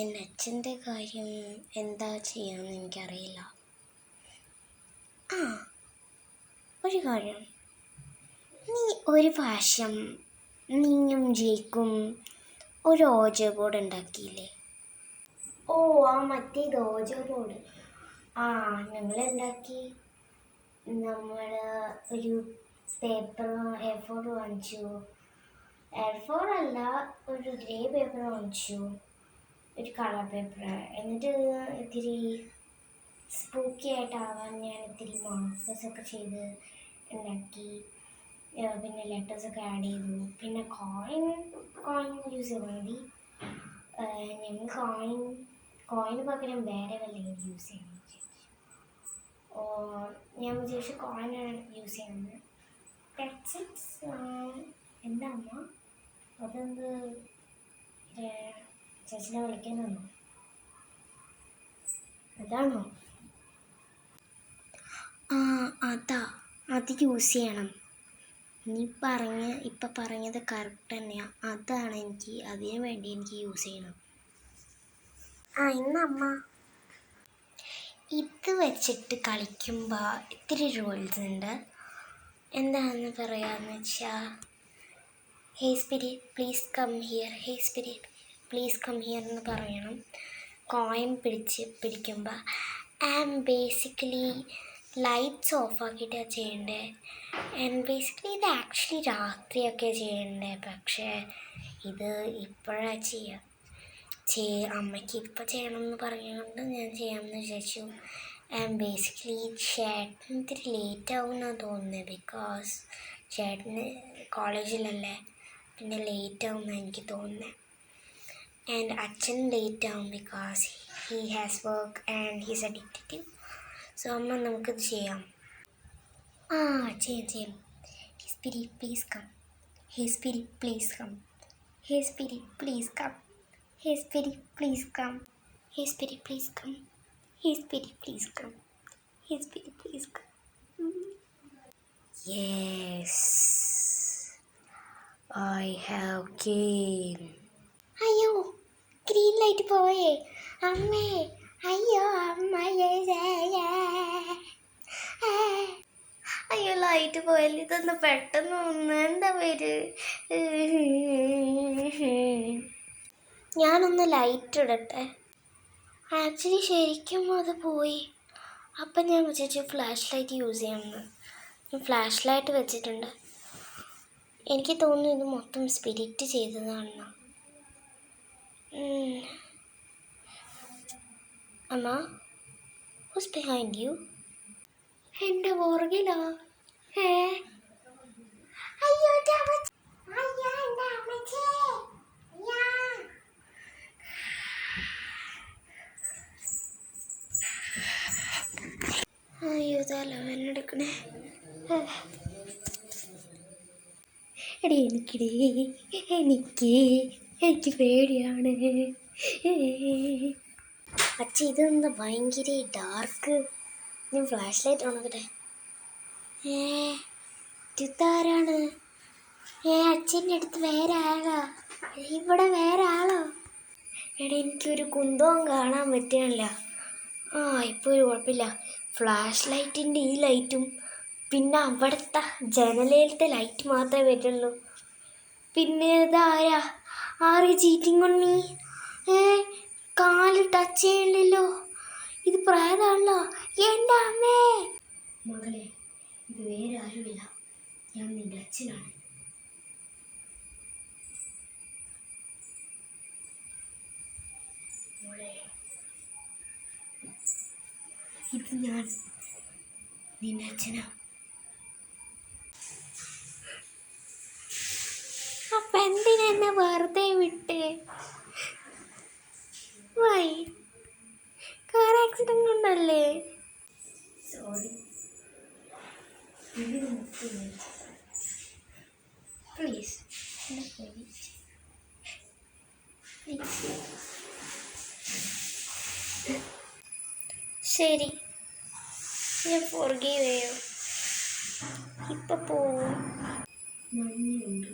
എൻ്റെ അച്ഛൻ്റെ കാര്യം എന്താ ചെയ്യാമെന്ന് എനിക്കറിയില്ല. ഒരു കാര്യം, നീ ഒരു പ്രാവശ്യം നീയും ജയിക്കും ഒരു ഓജോ ബോർഡ് ഉണ്ടാക്കിയില്ലേ? മറ്റേത് ഓജോ ബോർഡ്. ഞങ്ങളുണ്ടാക്കി. നമ്മൾ ഒരു പേപ്പർ A4 വാങ്ങിച്ചു. A4 അല്ല, ഒരു ഗ്രേ പേപ്പർ വാങ്ങിച്ചു, ഒരു കളർ പേപ്പർ. എന്നിട്ട് ഇത്തിരി സ്പൂക്കി ആയിട്ടാവാൻ ഞാൻ ഇത്തിരി മാർക്കേഴ്സൊക്കെ ചെയ്ത് ഉണ്ടാക്കി. പിന്നെ ലെറ്റേഴ്സൊക്കെ ആഡ് ചെയ്തു. പിന്നെ കോയിൻ യൂസ് ചെയ്താൽ മതി. ഞങ്ങൾ കോയിന് പകരം വേറെ വല്ലതും യൂസ് ചെയ്യാമെന്ന് വിചാരിച്ചു. ഞാൻ വിചാരിച്ചു കോയിനാണ് യൂസ് ചെയ്യുന്നത്. എന്താ അമ്മ അതെന്ത് ചേച്ചിനെ വിളിക്കാനാണോ? അതാണോ? അത് യൂസ് ചെയ്യണം. നീ ഇപ്പം പറഞ്ഞത് കറക്റ്റ് തന്നെയാണ്. അതിനു വേണ്ടി എനിക്ക് യൂസ് ചെയ്യണം. ഇന്നമ്മ ഇത് വെച്ചിട്ട് കളിക്കുമ്പോൾ ഇത്തിരി റൂൾസ് ഉണ്ട്. എന്താണെന്ന് പറയാമെന്ന് വെച്ചാൽ, hey spirit please come here, hey spirit please come here എന്ന് പറയണം. കോയിൻ പിടിക്കുമ്പോൾ ബേസിക്കലി ലൈറ്റ്സ് ഓഫാക്കിയിട്ടാണ് ചെയ്യേണ്ടത്. ബേസിക്കലി ഇത് ആക്ച്വലി രാത്രിയൊക്കെ ചെയ്യേണ്ടത്. പക്ഷേ ഇത് ഇപ്പോഴാണ് അമ്മയ്ക്ക് ഇപ്പം ചെയ്യണമെന്ന് പറഞ്ഞുകൊണ്ട് ഞാൻ ചെയ്യാമെന്ന് വിചാരിച്ചു. ബേസിക്കലി ചേട്ടൻ ഇത്തിരി ലേറ്റ് ആവുമെന്നാണ് തോന്നുന്നത്. ബിക്കോസ് ചേട്ടന് കോളേജിലല്ലേ, പിന്നെ ലേറ്റ് ആവുമെന്നാണ് എനിക്ക് തോന്നുന്നത്. അച്ഛൻ ലേറ്റ് ആവും because he has work and he's addicted. So അമ്മ നമുക്കിത് ചെയ്യാം. ചെയ്യാം. Hey spirit please come, hey spirit please come, hey spirit please come, hey spirit please come, hey spirit please come, hey spirit please come, hey spirit please come. Yes, I have came. അയ്യോ, green light പോയേ അമ്മേ. അയ്യോ അയ്യോ, light പോയല്ലേ. ഇതൊന്ന് പെട്ടെന്ന് ഒന്ന് എന്താ പേര്, ഞാനൊന്ന് ലൈറ്റ് ഇടട്ടെ. ആക്ച്വലി ശരിക്കും അത് പോയി. അപ്പം ഞാൻ വിചാരിച്ചു ഫ്ലാഷ് ലൈറ്റ് യൂസ് ചെയ്യാമെന്ന്. ഞാൻ ഫ്ലാഷ് ലൈറ്റ് വെച്ചിട്ടുണ്ട്. എനിക്ക് തോന്നുന്നു ഇത് മൊത്തം സ്പിരിറ്റ് ചെയ്തതാണെന്ന്. അമ്മ, ഹൂസ് ബിഹൈൻഡ് യു? എൻ്റെ പുറകിലാ. അയ്യോ, തലവേദനെടുക്കണേ. എനിക്ക് പേടിയാണ്. ഇതെന്താ ഭയങ്കര ഡാർക്ക്. ഞാൻ ഫ്ലാഷ് ലൈറ്റ് ഉണക്കട്ടെ. ഇതാരാണ്? അച്ഛൻ്റെ അടുത്ത് വേറെ ആളാ. ഇവിടെ വേറെ ആളോ? എനിക്കൊരു കുന്തവും കാണാൻ പറ്റുന്നില്ല. ഇപ്പോൾ ഒരു കുഴപ്പമില്ല. ഫ്ലാഷ് ലൈറ്റിൻ്റെ ഈ ലൈറ്റും പിന്നെ അവിടുത്തെ ജനലയിലത്തെ ലൈറ്റ് മാത്രമേ പറ്റുള്ളൂ. പിന്നെ ഇതാരാ? Cheating on me? കാല് ടച്ച് ചെയ്യണില്ലല്ലോ. ഇത് പ്രേതാണല്ലോ. എൻ്റെ അമ്മേ. മകളെ, ഇത് വേറെ ആരുമില്ല, ഞാൻ നിന്റെ അച്ഛനാണ്. മോളെ, ഇത് ഞാൻ നിന്റെ അച്ഛനാ. അപ്പം എന്തിനെന്നെ വെറുതെ വിട്ടേ? വൈ? കാർ ആക്സിഡന്റ് ഉണ്ടല്ലേ? സോറി. പ്ലീസ് ശരി, ഞാൻ ഫോർഗീവ് ചെയ്യും. ഇപ്പം പോവും. നന്ദിയുണ്ട്.